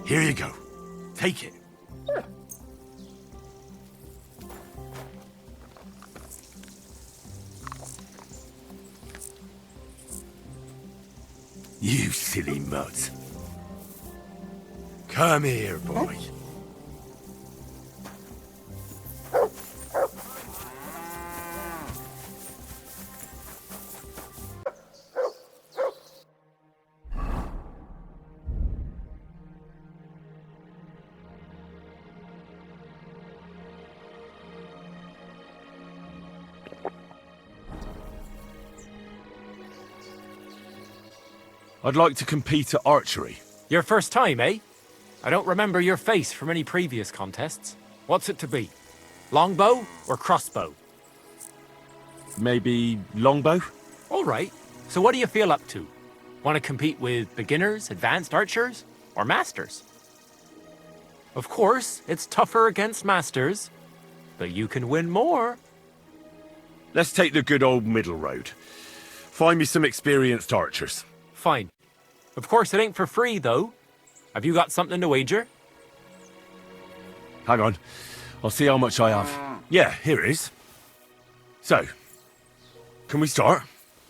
Here you go. Take it. You silly mutt. Come here, boy. I'd like to compete at archery. Your first time, eh? I don't remember your face from any previous contests. What's it to be? Longbow or crossbow? Maybe longbow? All right. So what do you feel up to? Want to compete with beginners, advanced archers, or masters? Of course, it's tougher against masters, but you can win more. Let's take the good old middle road. Find me some experienced archers. Fine. Of course, it ain't for free, though. Have you got something to wager? Hang on. I'll see how much I have. Yeah, here it is. So, can we start?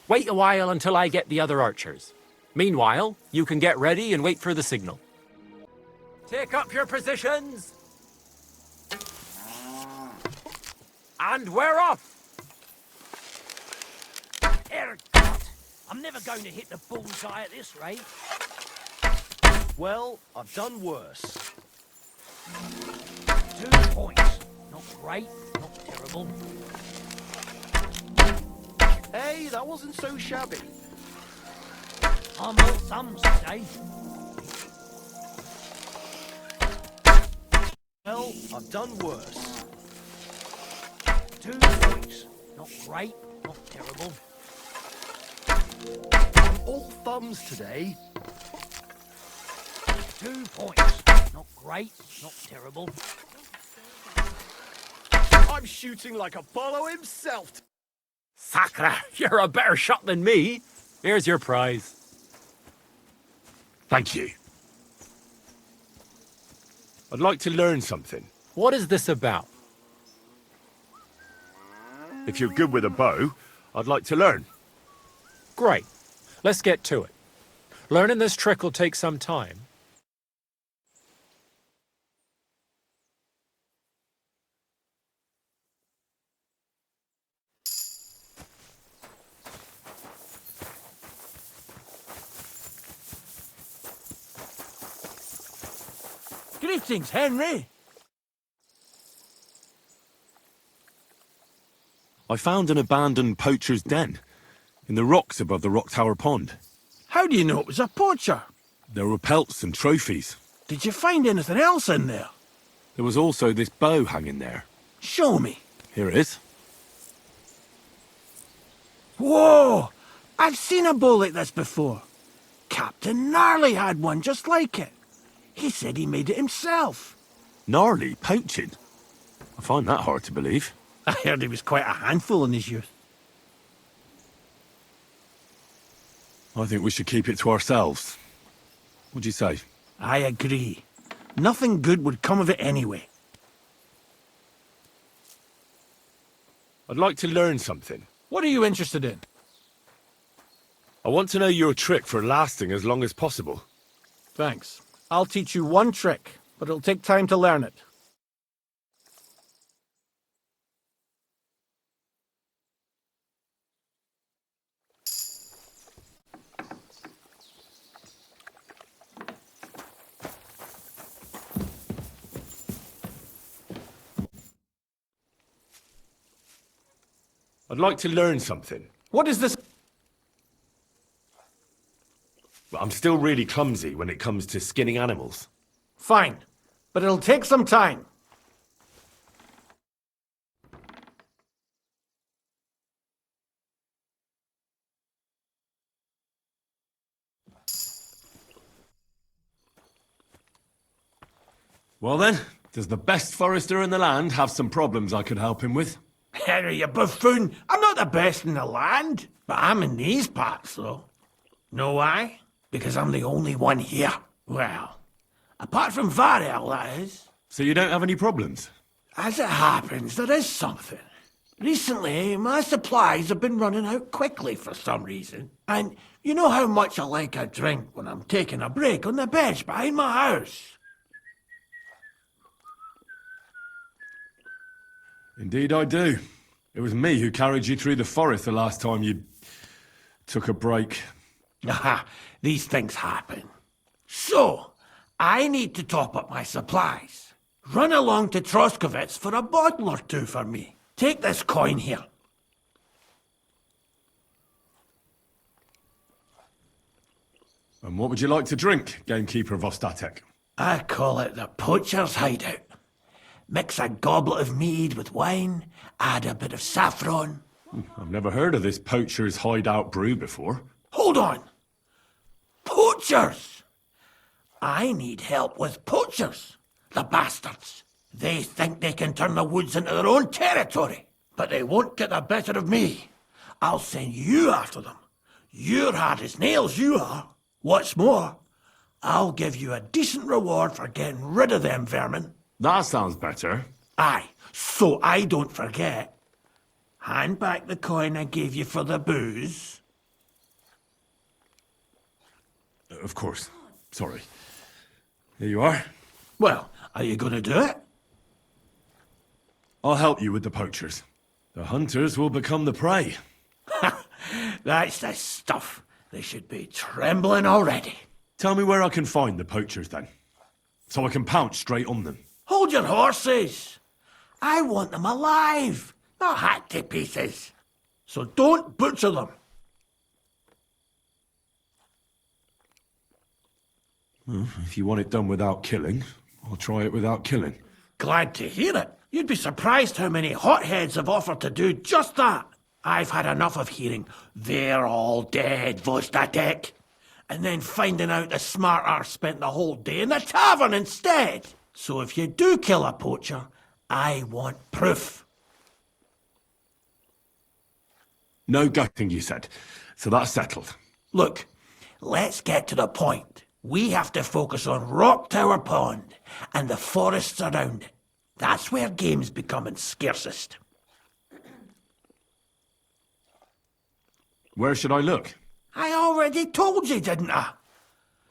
Wait a while until I get the other archers. Meanwhile, you can get ready and wait for the signal. Take up your positions! And we're off! Ergot! I'm never going to hit the bullseye at this rate. Well, I've done worse. 2 points. Not great, not terrible. Hey, that wasn't so shabby. I'm all thumbs today. Well, I've done worse. 2 points. Not great, not terrible. I'm all thumbs today. 2 points. Not great, not terrible. I'm shooting like Apollo himself. Sacre, you're a better shot than me. Here's your prize. Thank you. I'd like to learn something. What is this about? If you're good with a bow, I'd like to learn. Great. Let's get to it. Learning this trick will take some time. Greetings, Henry. I found an abandoned poacher's den in the rocks above the Rock Tower Pond. How do you know it was a poacher? There were pelts and trophies. Did you find anything else in there? There was also this bow hanging there. Show me. Here it is. Whoa! I've seen a bow like this before. Captain Gnarly had one just like it. He said he made it himself. Gnarly poaching? I find that hard to believe. I heard he was quite a handful in his youth. I think we should keep it to ourselves. What'd you say? I agree. Nothing good would come of it anyway. I'd like to learn something. What are you interested in? I want to know your trick for lasting as long as possible. Thanks. I'll teach you one trick, but it'll take time to learn it. I'd like to learn something. What is this? But I'm still really clumsy when it comes to skinning animals. Fine, but it'll take some time. Well then, does the best forester in the land have some problems I could help him with? Henry, you buffoon! I'm not the best in the land, but I'm in these parts, though. Know why? Because I'm the only one here. Well, Apart from Varel, that is. So you don't have any problems? As it happens, there is something. Recently, my supplies have been running out quickly for some reason. And you know how much I like a drink when I'm taking a break on the bench behind my house. Indeed I do. It was me who carried you through the forest the last time you took a break. Aha, these things happen. So, I need to top up my supplies. Run along to Troskovitz for a bottle or two for me. Take this coin here. And what would you like to drink, gamekeeper of Ostatek? I call it the poacher's hideout. Mix a goblet of mead with wine, add a bit of saffron. I've never heard of this poacher's hideout brew before. Hold on! Poachers! I need help with poachers, the bastards. They think they can turn the woods into their own territory, but they won't get the better of me. I'll send you after them. You're hard as nails, you are. What's more, I'll give you a decent reward for getting rid of them vermin. That sounds better. Aye, so I don't forget. Hand back the coin I gave you for the booze. Of course. Sorry. Here you are. Well, are you going to do it? I'll help you with the poachers. The hunters will become the prey. That's the stuff. They should be trembling already. Tell me where I can find the poachers then, so I can pounce straight on them. Hold your horses. I want them alive, not hacked to pieces. So don't butcher them. Well, if you want it done without killing, I'll try it without killing. Glad to hear it. You'd be surprised how many hotheads have offered to do just that. I've had enough of hearing, "They're all dead, Vostatek," and then finding out the smart arse spent the whole day in the tavern instead. So if you do kill a poacher, I want proof. No gutting, you said. So that's settled. Look, let's get to the point. We have to focus on Rock Tower Pond and the forests around it. That's where game's becoming scarcest. Where should I look? I already told you, didn't I?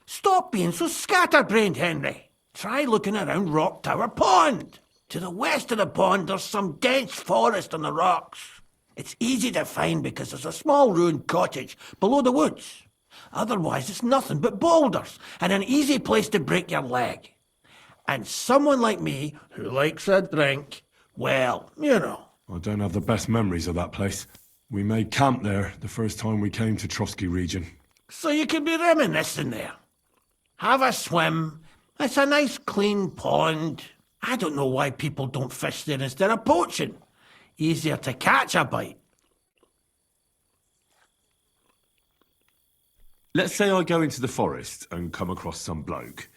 Stop being so scatterbrained, Henry. Try looking around Rock Tower Pond. To the west of the pond, there's some dense forest on the rocks. It's easy to find because there's a small ruined cottage below the woods. Otherwise, it's nothing but boulders and an easy place to break your leg. And someone like me, who likes a drink, well, you know. I don't have the best memories of that place. We made camp there the first time we came to Trotsky region. So you can be reminiscing there. Have a swim. It's a nice clean pond. I don't know why people don't fish there instead of poaching. Easier to catch a bite. Let's say I go into the forest and come across some bloke.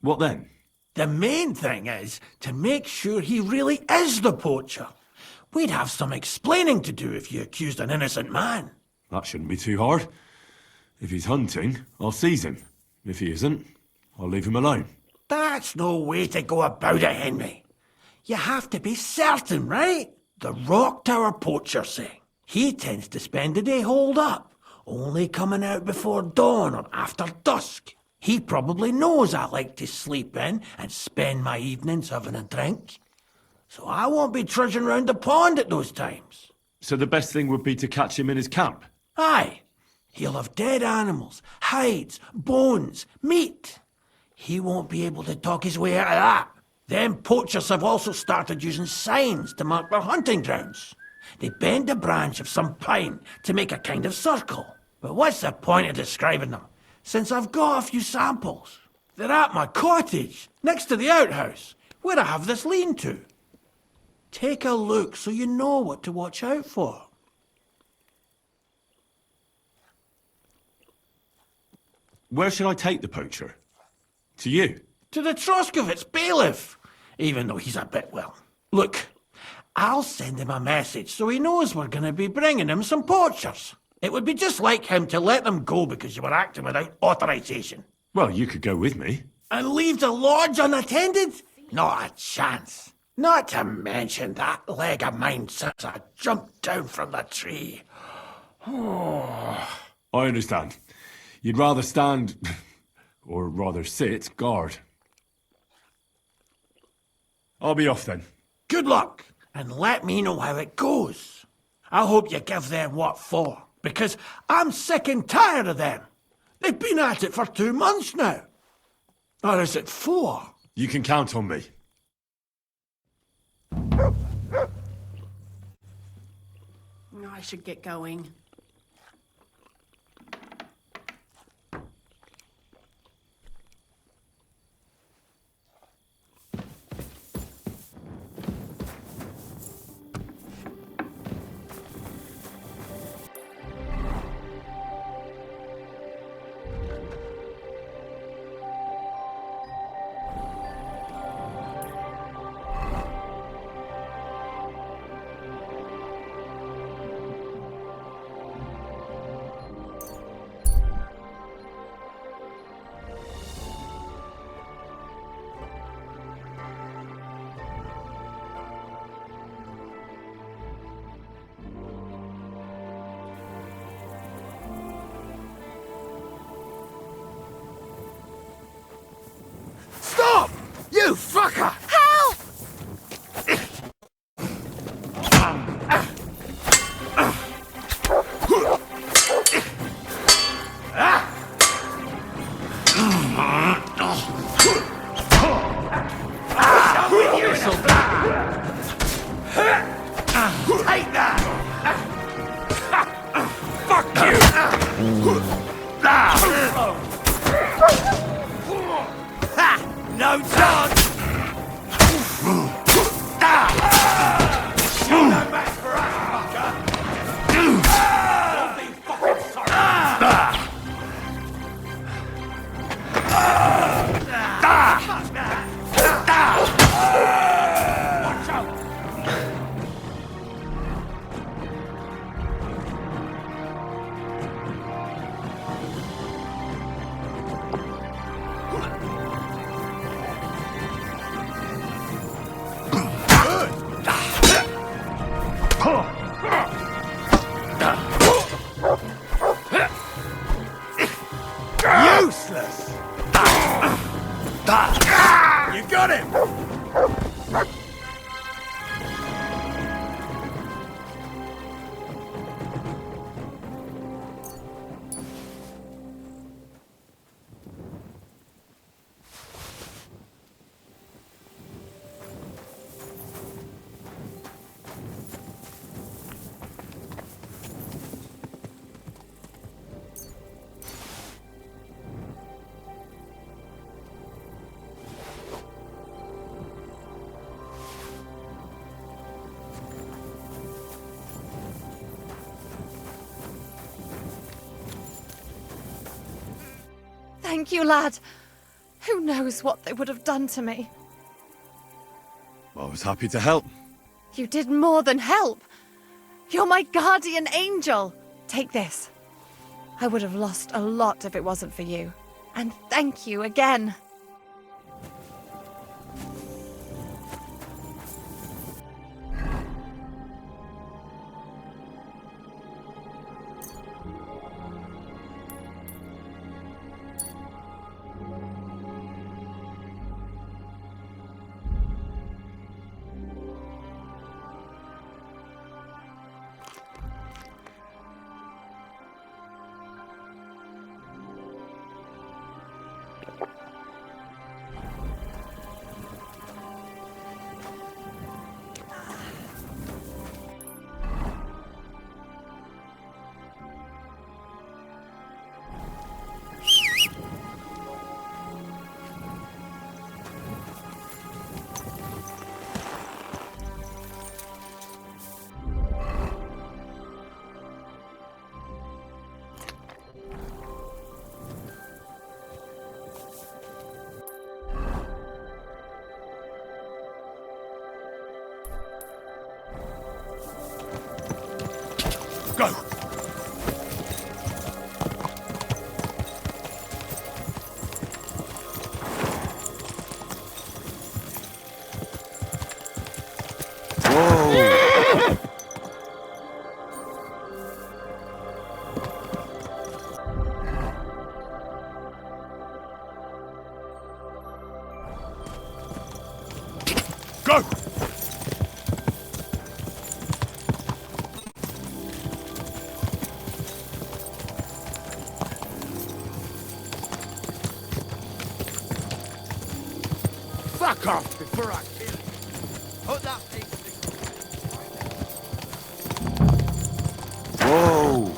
What then? The main thing is to make sure he really is the poacher. We'd have some explaining to do if you accused an innocent man. That shouldn't be too hard. If he's hunting, I'll seize him. If he isn't, I'll leave him alone. That's no way to go about it, Henry. You have to be certain, right? The Rock Tower poacher say. He tends to spend the day holed up, only coming out before dawn or after dusk. He probably knows I like to sleep in and spend my evenings having a drink. So I won't be trudging round the pond at those times. So the best thing would be to catch him in his camp? Aye. He'll have dead animals, hides, bones, meat. He won't be able to talk his way out of that. Them poachers have also started using signs to mark their hunting grounds. They bend a branch of some pine to make a kind of circle. But what's the point of describing them, since I've got a few samples? They're at my cottage, next to the outhouse, where I have this lean-to. Take a look so you know what to watch out for. Where should I take the poacher? To you? To the Troskovitz bailiff, even though he's a bit, well. Look, I'll send him a message so he knows we're going to be bringing him some poachers. It would be just like him to let them go because you were acting without authorization. Well, you could go with me. And leave the lodge unattended? Not a chance. Not to mention that leg of mine since I jumped down from the tree. I understand. You'd rather stand, or rather sit, guard. I'll be off then. Good luck, and let me know how it goes. I hope you give them what for, because I'm sick and tired of them. They've been at it for 2 months now. Or is it 4? You can count on me. I should get going. Stop! You fucker! Help! Take that! Fuck you! No chance! Useless! You got him! Thank you, lad. Who knows what they would have done to me? I was happy to help. You did more than help. You're my guardian angel. Take this. I would have lost a lot if it wasn't for you. And thank you again. Go! Fuck off before I kill you. Put that thing. Whoa!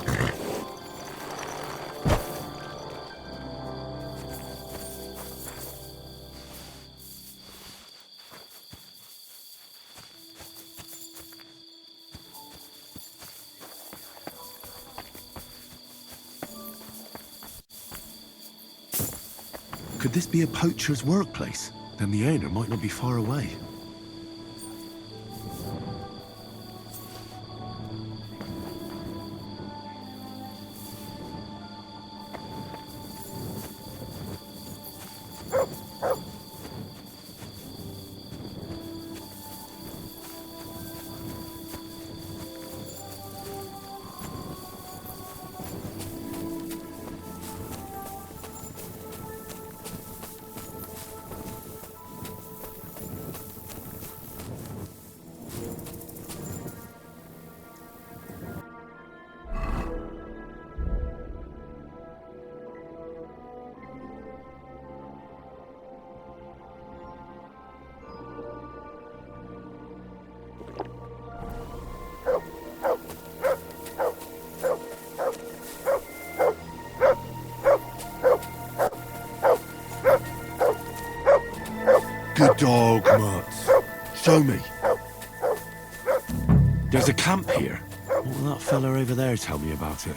Could this be a poacher's workplace? Then the owner might not be far away. Good dog, Mutz. Show me. There's a camp here. What will that fella over there tell me about it?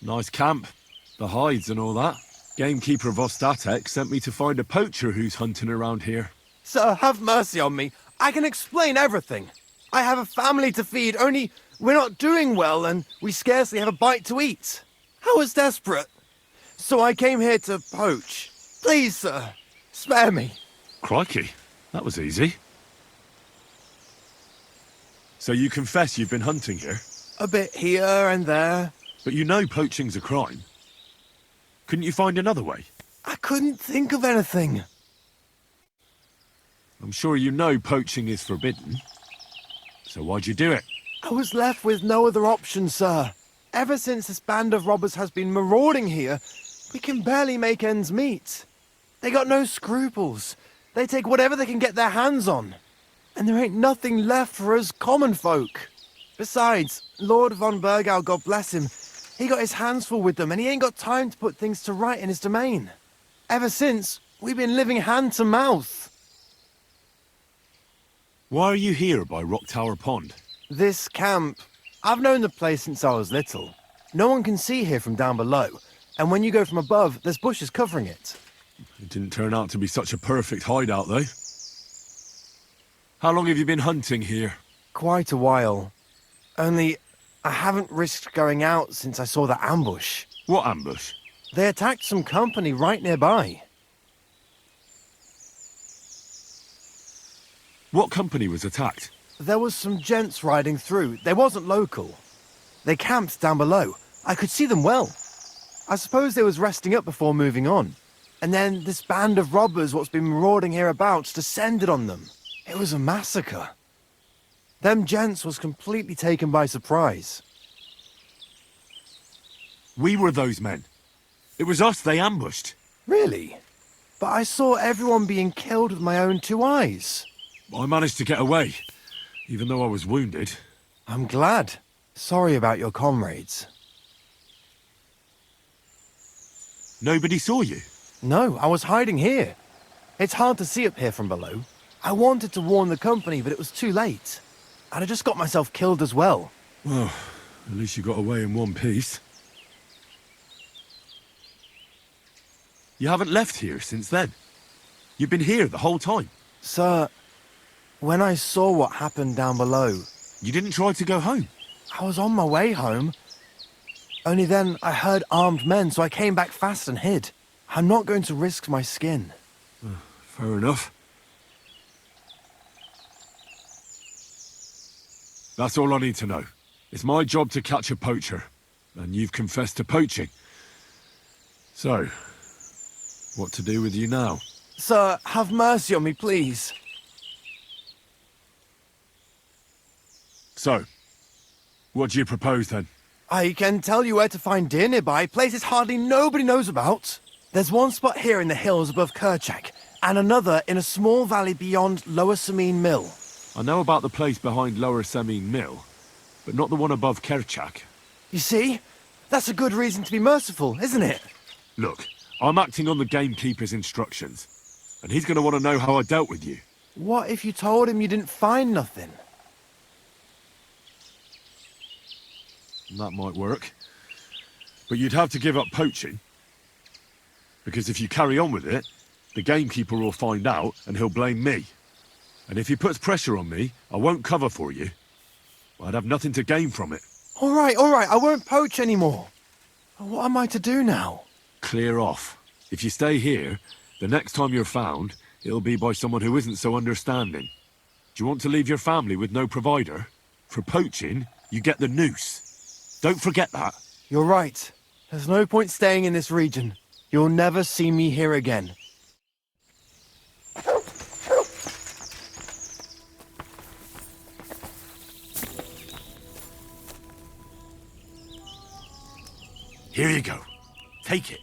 Nice camp. The hides and all that. Gamekeeper Vostatek sent me to find a poacher who's hunting around here. Sir, have mercy on me. I can explain everything. I have a family to feed, only we're not doing well and we scarcely have a bite to eat. I was desperate. So I came here to poach. Please, sir, spare me. Crikey, that was easy. So you confess you've been hunting here? A bit here and there. But you know poaching's a crime. Couldn't you find another way? I couldn't think of anything. I'm sure you know poaching is forbidden. So why'd you do it? I was left with no other option, sir. Ever since this band of robbers has been marauding here, we can barely make ends meet. They got no scruples. They take whatever they can get their hands on. And there ain't nothing left for us common folk. Besides, Lord von Burgau, God bless him, he got his hands full with them and he ain't got time to put things to right in his domain. Ever since, we've been living hand to mouth. Why are you here by Rock Tower Pond? This camp, I've known the place since I was little. No one can see here from down below, and when you go from above, there's bushes covering it. It didn't turn out to be such a perfect hideout, though. How long have you been hunting here? Quite a while. Only, I haven't risked going out since I saw that ambush. What ambush? They attacked some company right nearby. What company was attacked? There was some gents riding through. They wasn't local. They camped down below. I could see them well. I suppose they was resting up before moving on. And then this band of robbers what's been marauding hereabouts descended on them. It was a massacre. Them gents was completely taken by surprise. We were those men. It was us they ambushed. Really? But I saw everyone being killed with my own two eyes. I managed to get away, even though I was wounded. I'm glad. Sorry about your comrades. Nobody saw you? No, I was hiding here. It's hard to see up here from below. I wanted to warn the company, but it was too late. And I just got myself killed as well. Well, at least you got away in one piece. You haven't left here since then. You've been here the whole time. Sir, when I saw what happened down below... You didn't try to go home? I was on my way home. Only then I heard armed men, so I came back fast and hid. I'm not going to risk my skin. Fair enough. That's all I need to know. It's my job to catch a poacher, and you've confessed to poaching. So, what to do with you now? Sir, have mercy on me, please. So, what do you propose then? I can tell you where to find deer nearby, places hardly nobody knows about. There's one spot here in the hills above Kerchak, and another in a small valley beyond Lower Samine Mill. I know about the place behind Lower Samine Mill, but not the one above Kerchak. You see? That's a good reason to be merciful, isn't it? Look, I'm acting on the gamekeeper's instructions, and he's going to want to know how I dealt with you. What if you told him you didn't find nothing? That might work. But you'd have to give up poaching. Because if you carry on with it, the gamekeeper will find out and he'll blame me. And if he puts pressure on me, I won't cover for you. I'd have nothing to gain from it. All right, I won't poach anymore. What am I to do now? Clear off. If you stay here, the next time you're found, it'll be by someone who isn't so understanding. Do you want to leave your family with no provider? For poaching, you get the noose. Don't forget that. You're right. There's no point staying in this region. You'll never see me here again. Here you go. Take it.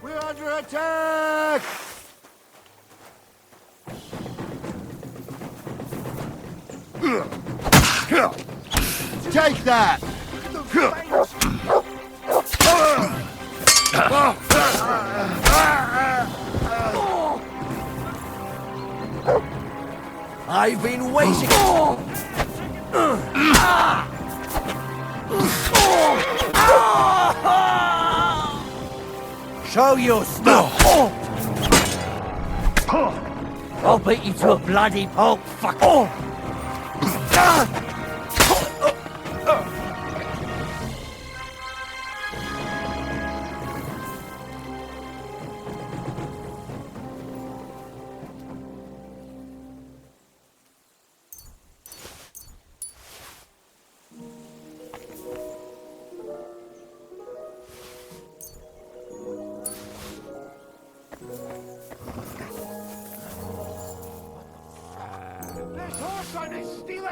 We're under attack! Take that! I've been waiting. Show your stuff. I'll beat you to a bloody pulp, fuck.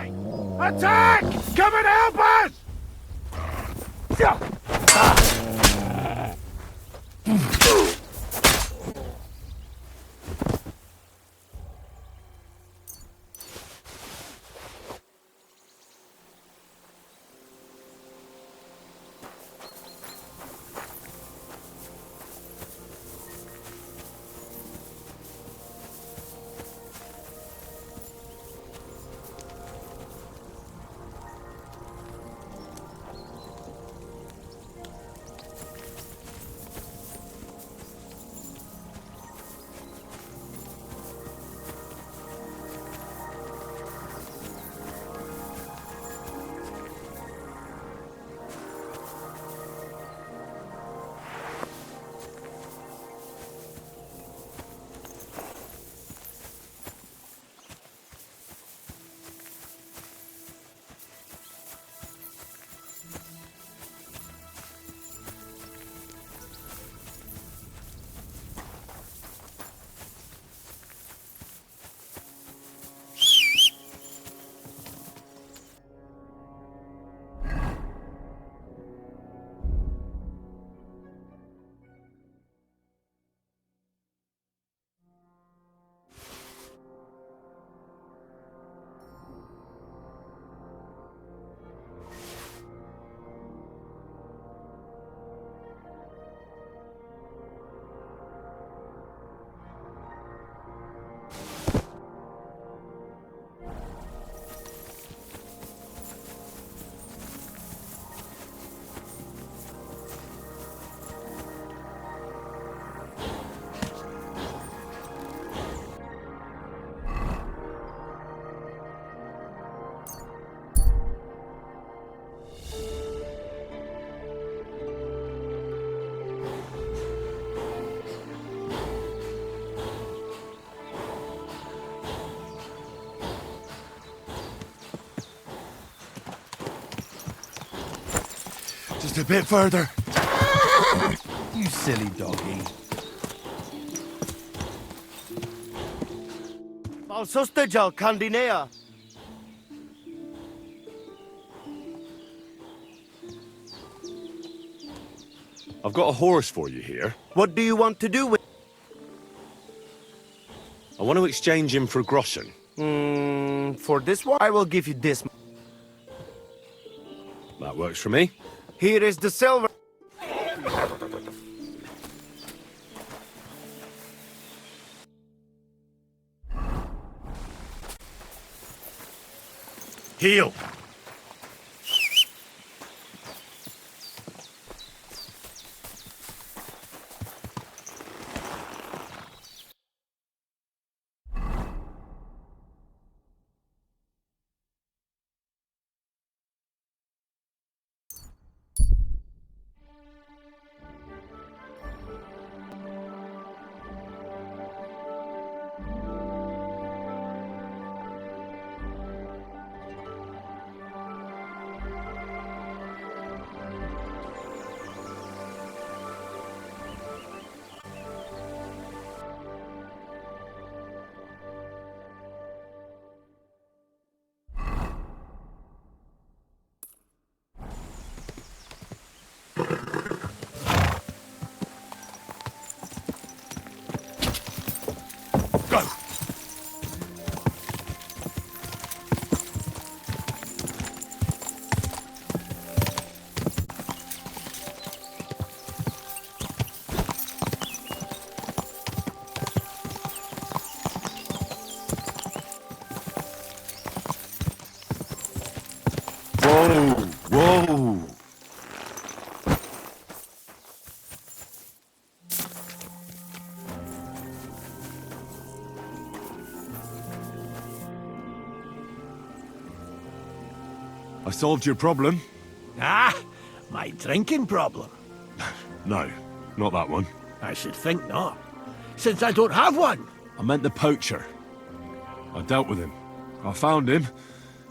me! Attack! Come and help us! Just a bit further. You silly doggy. Malsustejal Candinea. I've got a horse for you here. What do you want to do with... I want to exchange him for groschen. For this one, I will give you this. That works for me. Here is the silver. Heel. Go! Whoa! Whoa! I solved your problem. Ah, my drinking problem. No, not that one. I should think not, since I don't have one. I meant the poacher. I dealt with him. I found him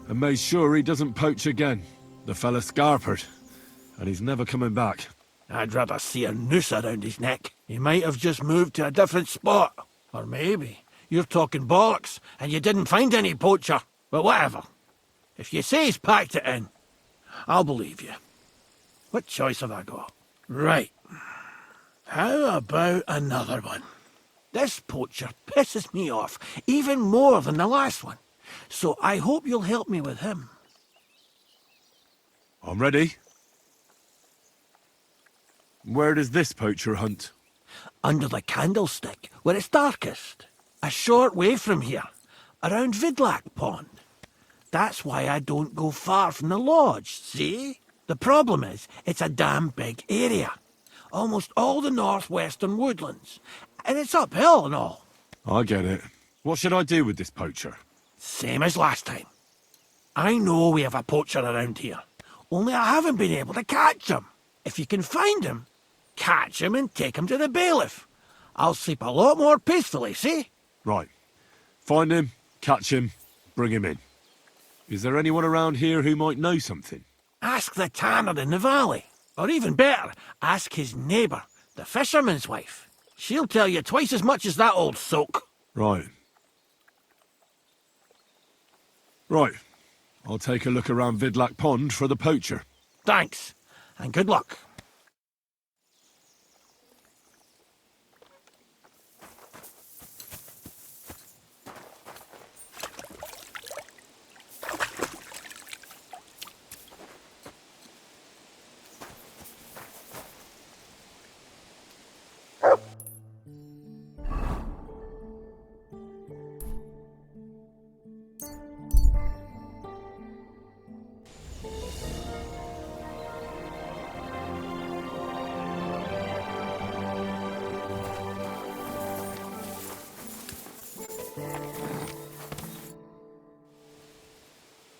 and made sure he doesn't poach again. The fella scarpered, and he's never coming back. I'd rather see a noose around his neck. He might have just moved to a different spot. Or maybe you're talking bollocks and you didn't find any poacher. But whatever. If you say he's packed it in, I'll believe you. What choice have I got? Right. How about another one? This poacher pisses me off even more than the last one, so I hope you'll help me with him. I'm ready. Where does this poacher hunt? Under the candlestick, where it's darkest. A short way from here, around Vidlac Pond. That's why I don't go far from the lodge, see? The problem is, it's a damn big area. Almost all the northwestern woodlands. And it's uphill and all. I get it. What should I do with this poacher? Same as last time. I know we have a poacher around here. Only I haven't been able to catch him. If you can find him, catch him and take him to the bailiff. I'll sleep a lot more peacefully, see? Right. Find him, catch him, bring him in. Is there anyone around here who might know something? Ask the tanner in the valley. Or even better, ask his neighbour, the fisherman's wife. She'll tell you twice as much as that old soak. Right. Right. I'll take a look around Vidlac Pond for the poacher. Thanks, and good luck.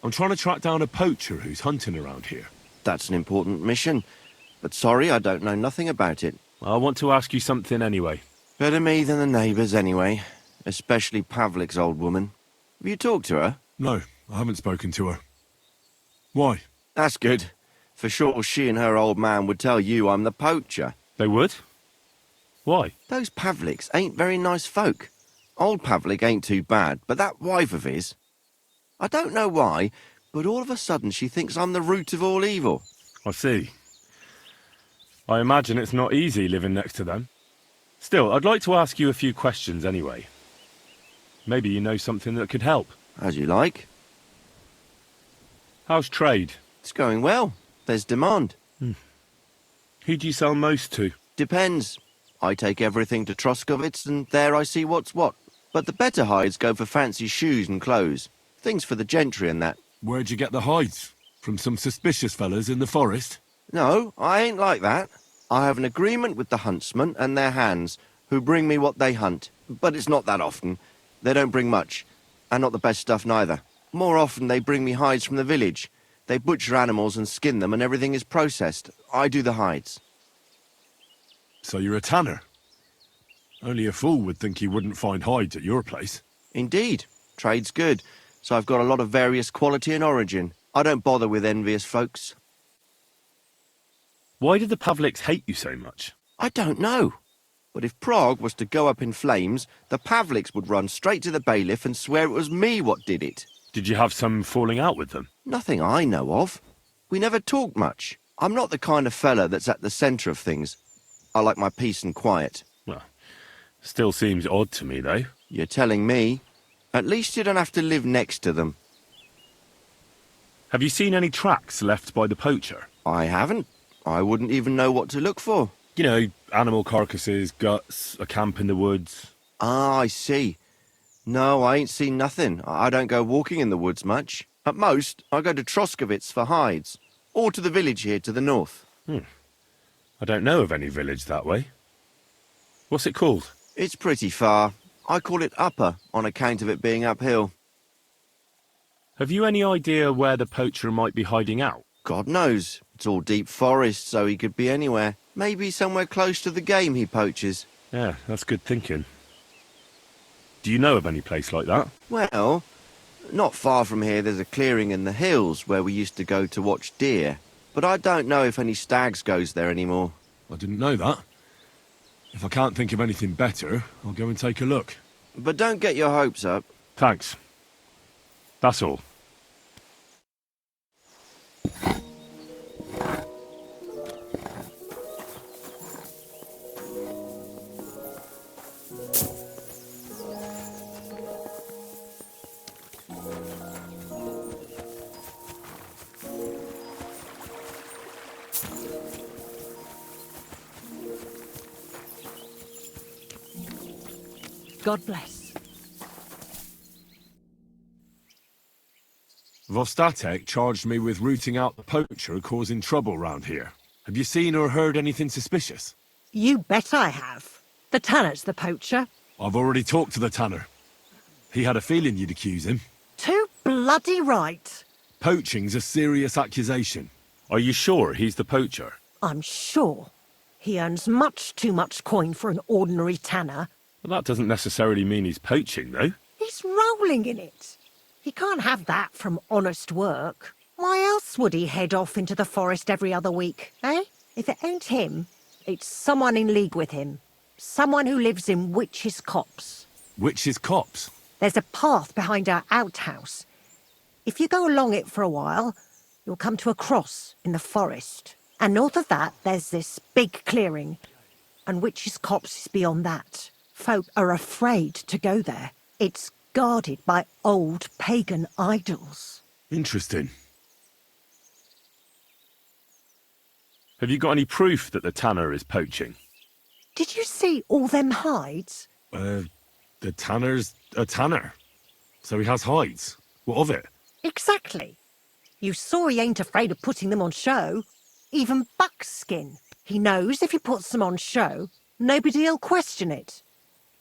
I'm trying to track down a poacher who's hunting around here. That's an important mission. But sorry, I don't know nothing about it. I want to ask you something anyway. Better me than the neighbours anyway. Especially Pavlik's old woman. Have you talked to her? No, I haven't spoken to her. Why? That's good. For sure she and her old man would tell you I'm the poacher. They would? Why? Those Pavliks ain't very nice folk. Old Pavlik ain't too bad, but that wife of his... I don't know why, but all of a sudden she thinks I'm the root of all evil. I see. I imagine it's not easy living next to them. Still, I'd like to ask you a few questions anyway. Maybe you know something that could help. As you like. How's trade? It's going well. There's demand. Who do you sell most to? Depends. I take everything to Troskovitz and there I see what's what. But the better hides go for fancy shoes and clothes. Things for the gentry and that. Where'd you get the hides? From some suspicious fellas in the forest? No, I ain't like that. I have an agreement with the huntsmen and their hands, who bring me what they hunt. But it's not that often. They don't bring much. And not the best stuff neither. More often they bring me hides from the village. They butcher animals and skin them and everything is processed. I do the hides. So you're a tanner? Only a fool would think you wouldn't find hides at your place. Indeed. Trade's good. So I've got a lot of various quality and origin. I don't bother with envious folks. Why did the Pavliks hate you so much? I don't know. But if Prague was to go up in flames, the Pavliks would run straight to the bailiff and swear it was me what did it. Did you have some falling out with them? Nothing I know of. We never talked much. I'm not the kind of fella that's at the centre of things. I like my peace and quiet. Well, still seems odd to me, though. You're telling me. At least you don't have to live next to them. Have you seen any tracks left by the poacher? I haven't. I wouldn't even know what to look for. You know, animal carcasses, guts, a camp in the woods. Ah, I see. No, I ain't seen nothing. I don't go walking in the woods much. At most, I go to Troskovitz for hides. Or to the village here to the north. I don't know of any village that way. What's it called? It's pretty far. I call it Upper, on account of it being uphill. Have you any idea where the poacher might be hiding out? God knows. It's all deep forest, so he could be anywhere. Maybe somewhere close to the game he poaches. Yeah, that's good thinking. Do you know of any place like that? Well, not far from here there's a clearing in the hills where we used to go to watch deer. But I don't know if any stags goes there anymore. I didn't know that. If I can't think of anything better, I'll go and take a look. But don't get your hopes up. Thanks. That's all. God bless. Vostatek charged me with rooting out the poacher causing trouble round here. Have you seen or heard anything suspicious? You bet I have. The Tanner's the poacher. I've already talked to the tanner. He had a feeling you'd accuse him. Too bloody right. Poaching's a serious accusation. Are you sure he's the poacher? I'm sure. He earns much too much coin for an ordinary tanner. Well, that doesn't necessarily mean he's poaching, though. He's rolling in it. He can't have that from honest work. Why else would he head off into the forest every other week, eh? If it ain't him, it's someone in league with him. Someone who lives in Witch's Copse. Witch's Copse? There's a path behind our outhouse. If you go along it for a while, you'll come to a cross in the forest. And north of that, there's this big clearing. And Witch's Copse is beyond that. Folk are afraid to go there. It's guarded by old pagan idols. Interesting. Have you got any proof that the tanner is poaching? Did you see all them hides? The tanner's a tanner. So he has hides. What of it? Exactly. You saw he ain't afraid of putting them on show. Even buckskin. He knows if he puts them on show, nobody'll question it.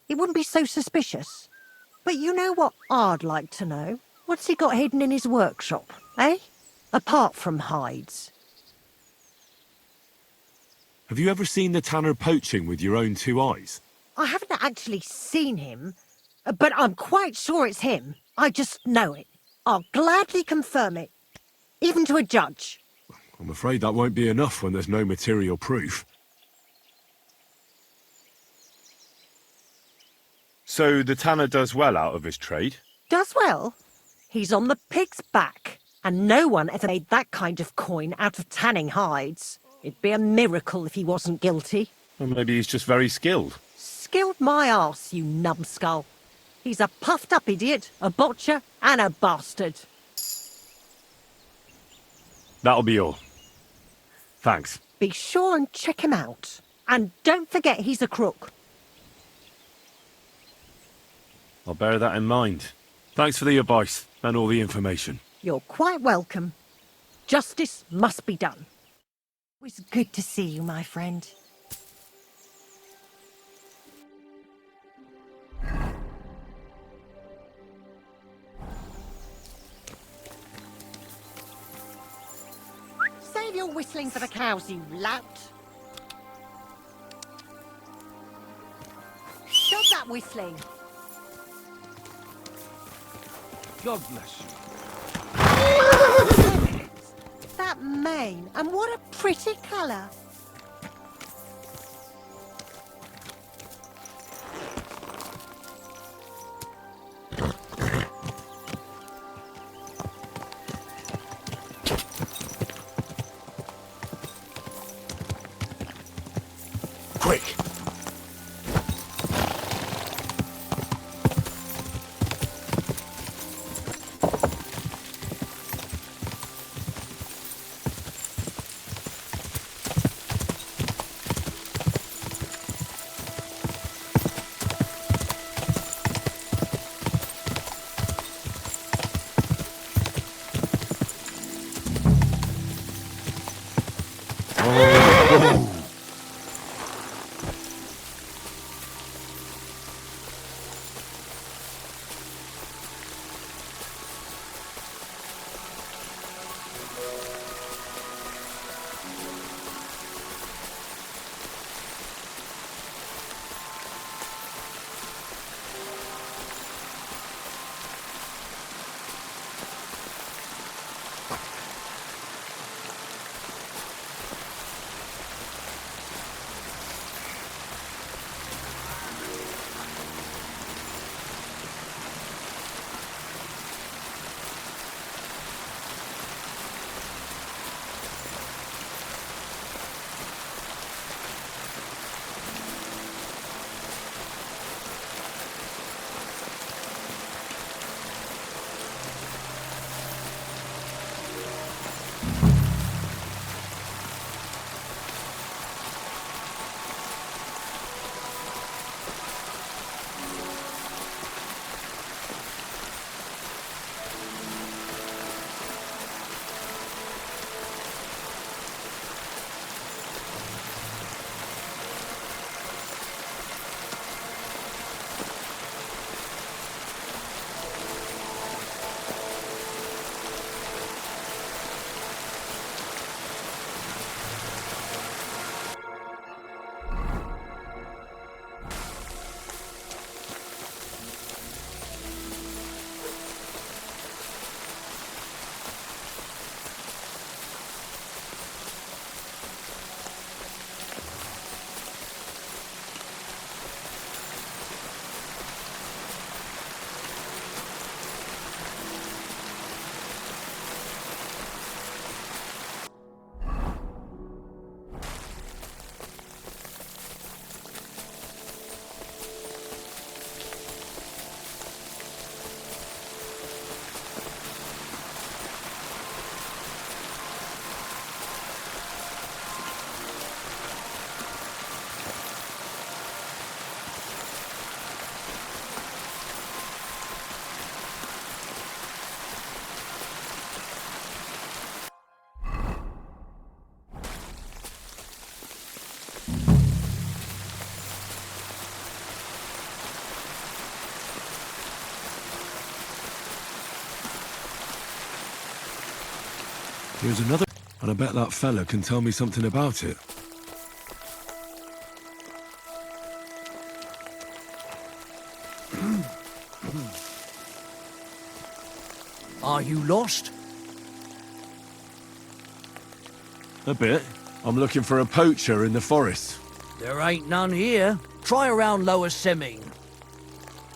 It wouldn't be so suspicious. But you know what I'd like to know? What's he got hidden in his workshop, eh? Apart from hides. Have you ever seen the tanner poaching with your own two eyes? I haven't actually seen him, but I'm quite sure it's him. I just know it. I'll gladly confirm it, even to a judge. I'm afraid that won't be enough when there's no material proof. So the tanner does well out of his trade? Does well. He's on the pig's back, and no one ever made that kind of coin out of tanning hides. It'd be a miracle if he wasn't guilty. Or maybe he's just very skilled. Skilled my arse, you numbskull. He's a puffed-up idiot, a botcher, and a bastard. That'll be all. Thanks. Be sure and check him out. And don't forget he's a crook. I'll bear that in mind. Thanks for the advice and all the information. You're quite welcome. Justice must be done. It was good to see you, my friend. Save your whistling for the cows, you lout. Stop that whistling. God bless you. That mane, and what a pretty colour. Quick! Here's another. And I bet that fella can tell me something about it. Are you lost? A bit. I'm looking for a poacher in the forest. There ain't none here. Try around Lower Semming.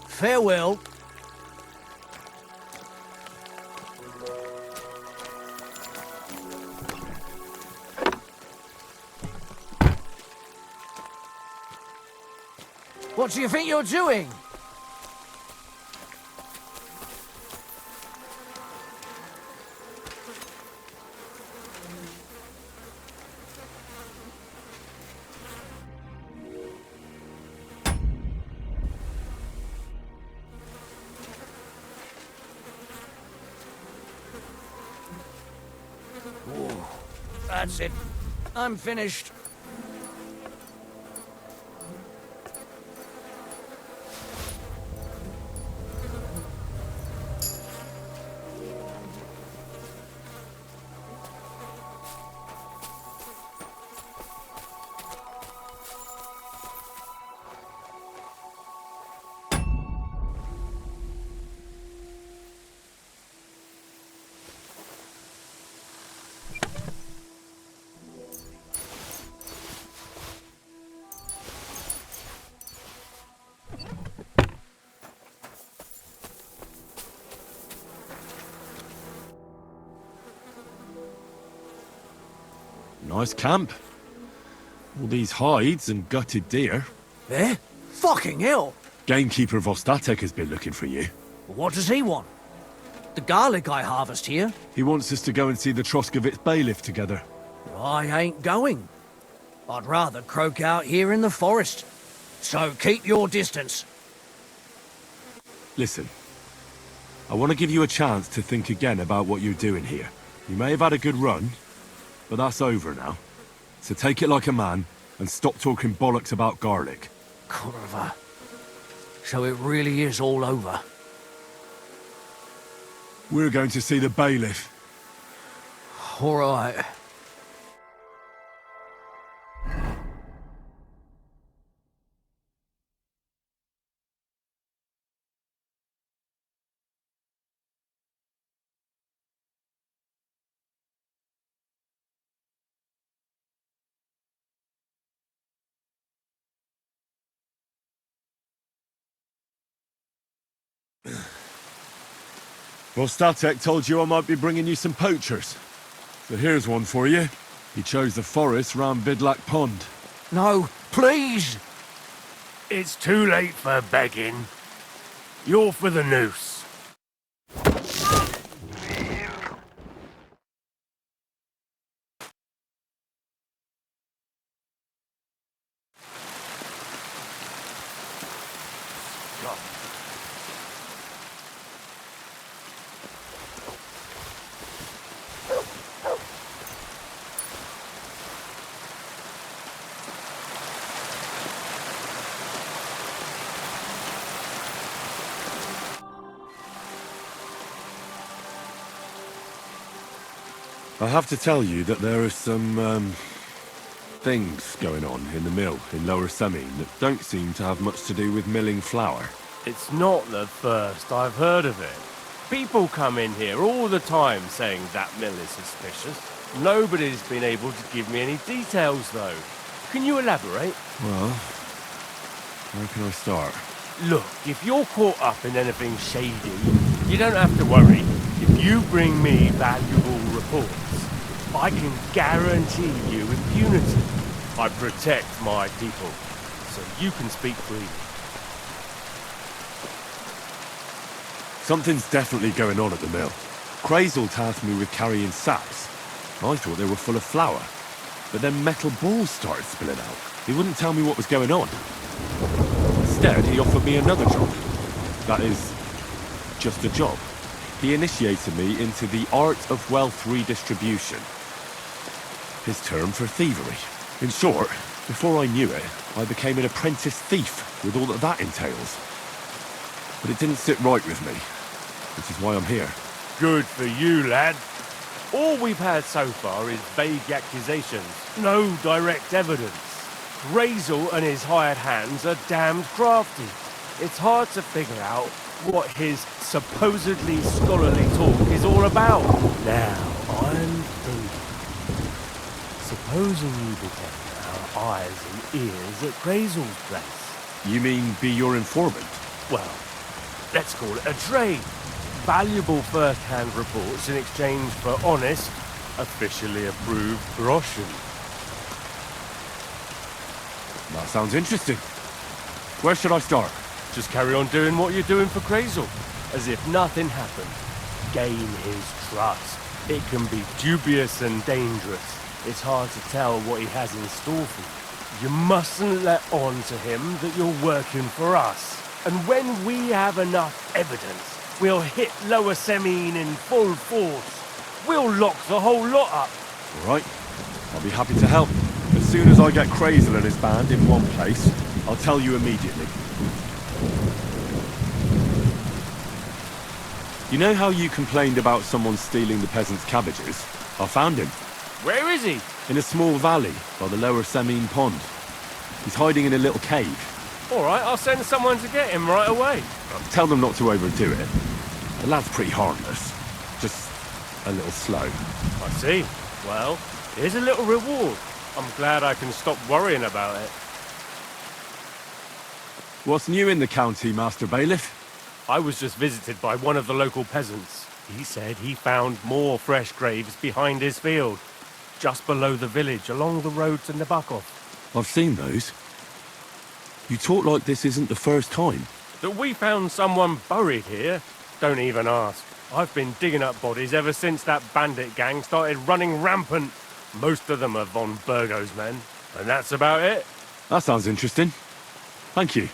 Farewell. What do you think you're doing? That's it. I'm finished. Nice camp. All these hides and gutted deer. Eh? Fucking hell! Gamekeeper Vostatek has been looking for you. What does he want? The garlic I harvest here? He wants us to go and see the Troskovitz bailiff together. I ain't going. I'd rather croak out here in the forest. So keep your distance. Listen, I want to give you a chance to think again about what you're doing here. You may have had a good run, but that's over now. So take it like a man and stop talking bollocks about garlic. Kurva. So it really is all over. We're going to see the bailiff. All right. Vostatek told you I might be bringing you some poachers. So here's one for you. He chose the forest round Vidlak Pond. No, please! It's too late for begging. You're for the noose. I have to tell you that there are some, things going on in the mill in Lower Semin that don't seem to have much to do with milling flour. It's not the first I've heard of it. People come in here all the time saying that mill is suspicious. Nobody's been able to give me any details, though. Can you elaborate? Well, where can I start? Look, if you're caught up in anything shady, you don't have to worry. If you bring me valuable reports, I can guarantee you impunity. I protect my people, so you can speak freely. Something's definitely going on at the mill. Crazel tasked me with carrying sacks. I thought they were full of flour, but then metal balls started spilling out. He wouldn't tell me what was going on. Instead, he offered me another job. That is, just a job. He initiated me into the art of wealth redistribution. His term for thievery. In short, before I knew it, I became an apprentice thief with all that entails. But it didn't sit right with me, which is why I'm here. Good for you, lad. All we've had so far is vague accusations, no direct evidence. Razel and his hired hands are damned crafty. It's hard to figure out what his supposedly scholarly talk is all about. Now, I'm thinking, supposing you became our eyes and ears at Razel's place. You mean be your informant? Well, let's call it a trade. Valuable first-hand reports in exchange for honest, officially approved groschen. That sounds interesting. Where should I start? Just carry on doing what you're doing for Crazel, as if nothing happened. Gain his trust. It can be dubious and dangerous. It's hard to tell what he has in store for you. You mustn't let on to him that you're working for us. And when we have enough evidence, we'll hit Lower Semine in full force. We'll lock the whole lot up. All right. I'll be happy to help. As soon as I get Crazel and his band in one place, I'll tell you immediately. You know how you complained about someone stealing the peasants' cabbages? I found him. Where is he? In a small valley by the Lower Semine Pond. He's hiding in a little cave. All right, I'll send someone to get him right away. Tell them not to overdo it. The lad's pretty harmless. Just a little slow. I see. Well, here's a little reward. I'm glad I can stop worrying about it. What's new in the county, Master Bailiff? I was just visited by one of the local peasants. He said he found more fresh graves behind his field, just below the village, along the road to Nabokov. I've seen those. You talk like this isn't the first time. That we found someone buried here? Don't even ask. I've been digging up bodies ever since that bandit gang started running rampant. Most of them are von Burgo's men, and that's about it. That sounds interesting. Thank you.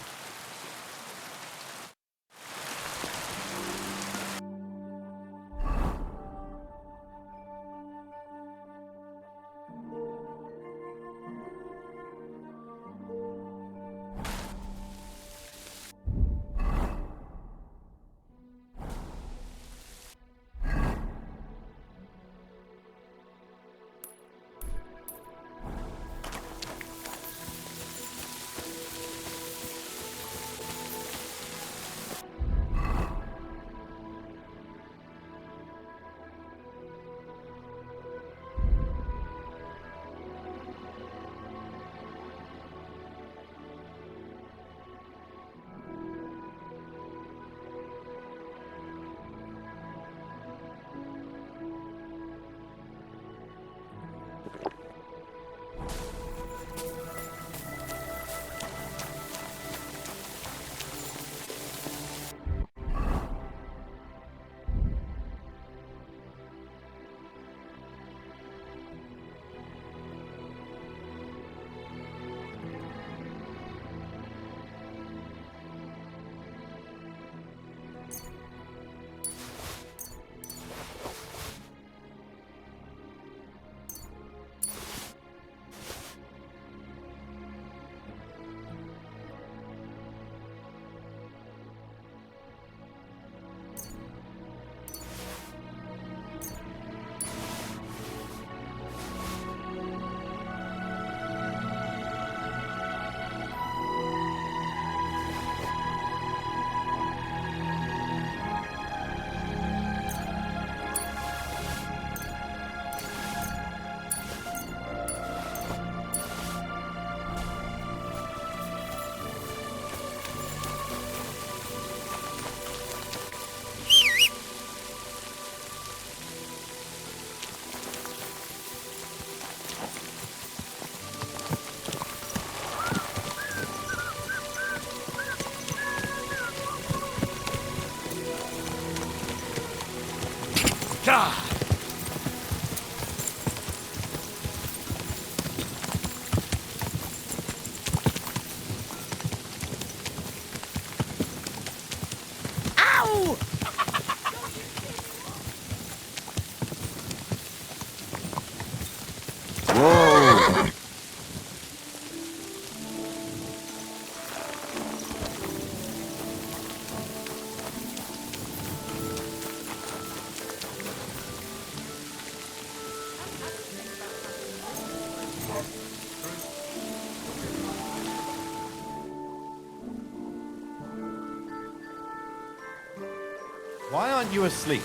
Why aren't you asleep?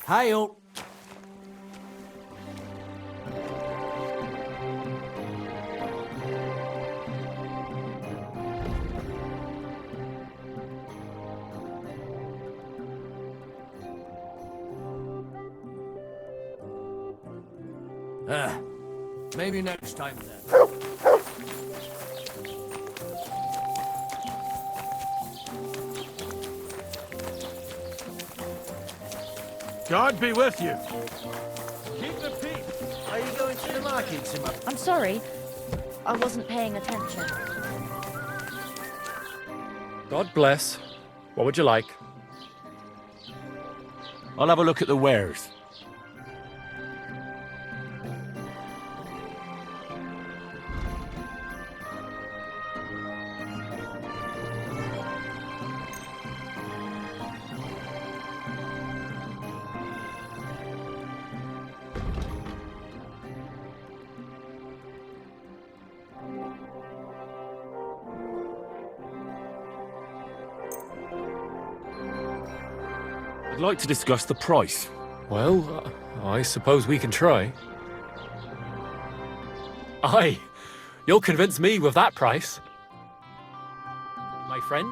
Hail. Maybe next time then. God be with you. Keep the peace. Are you going to the market, Simon? I'm sorry. I wasn't paying attention. God bless. What would you like? I'll have a look at the wares. I'd like to discuss the price. Well, I suppose we can try. Aye, you'll convince me with that price. My friend?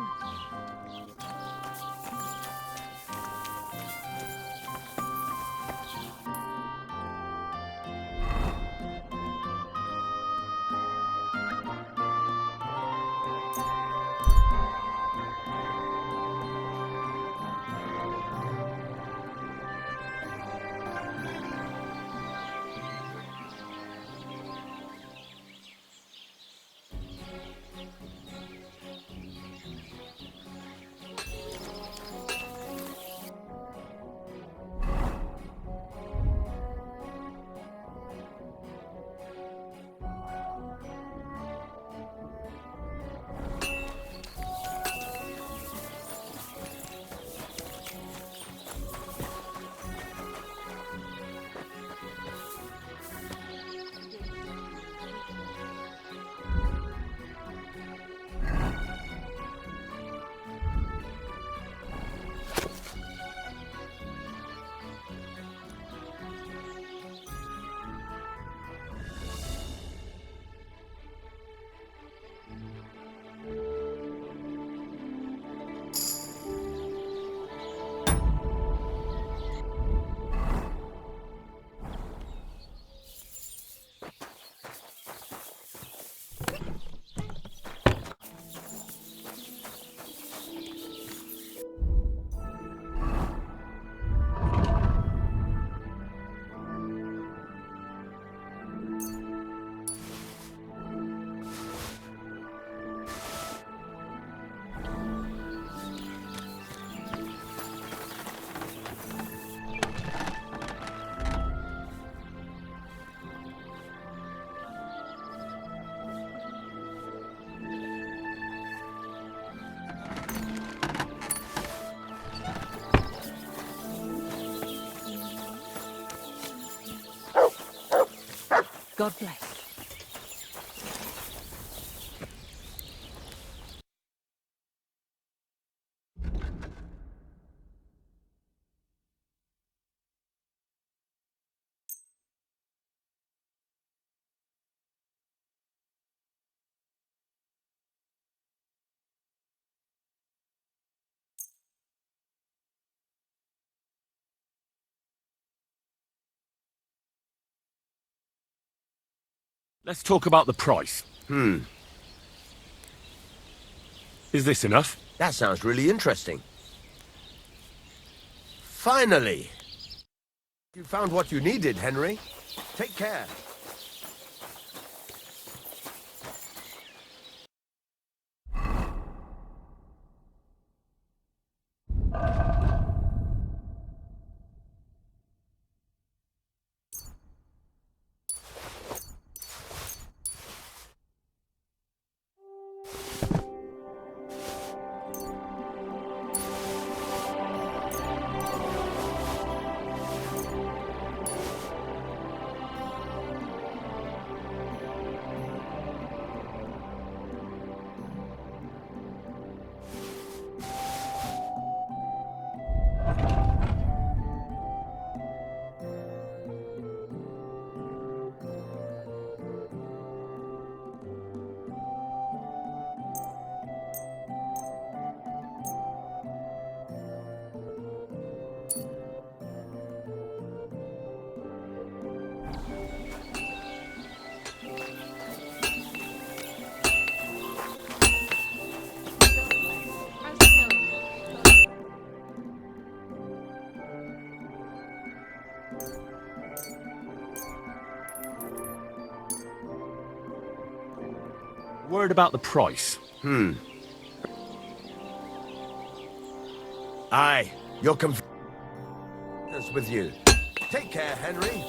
God bless. Let's talk about the price. Is this enough? That sounds really interesting. Finally! You found what you needed, Henry. Take care. Word about the price. Aye, you'll come with you. Take care, Henry.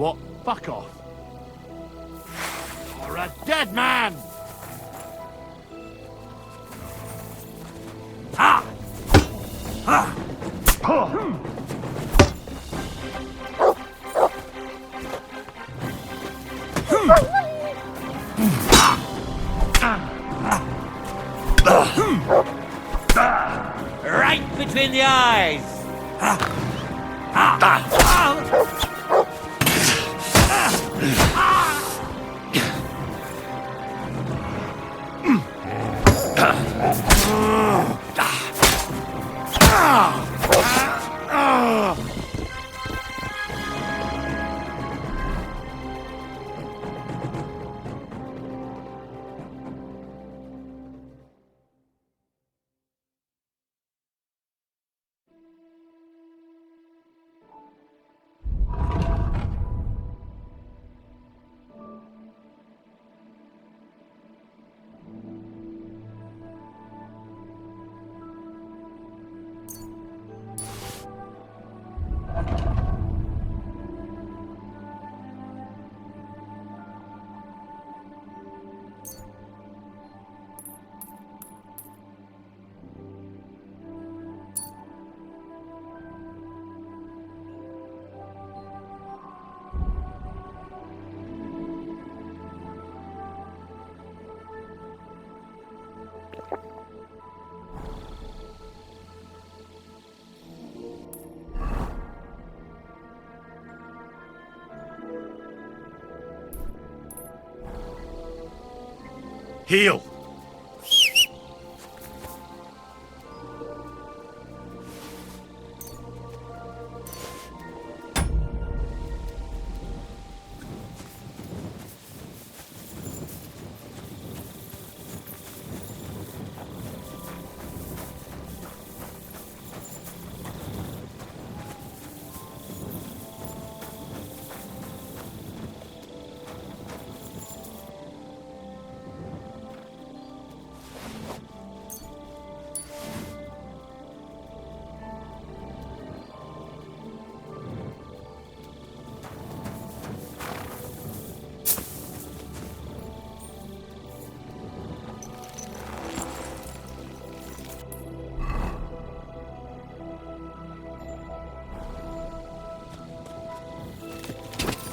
What? Fuck off. You're a dead man! Ha! Ha! Right between the eyes. Heal!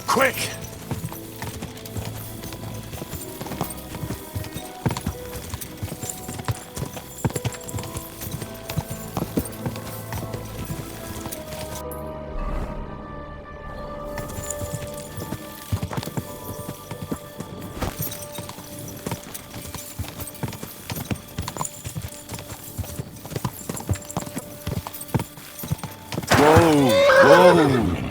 Quick! Whoa! Whoa!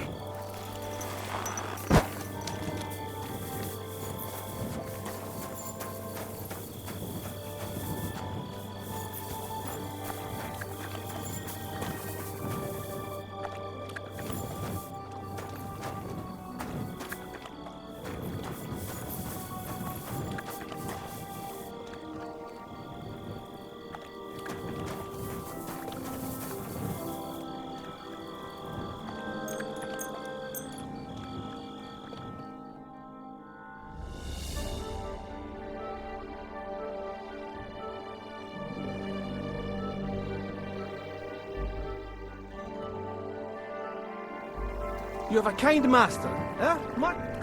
You have a kind master, eh?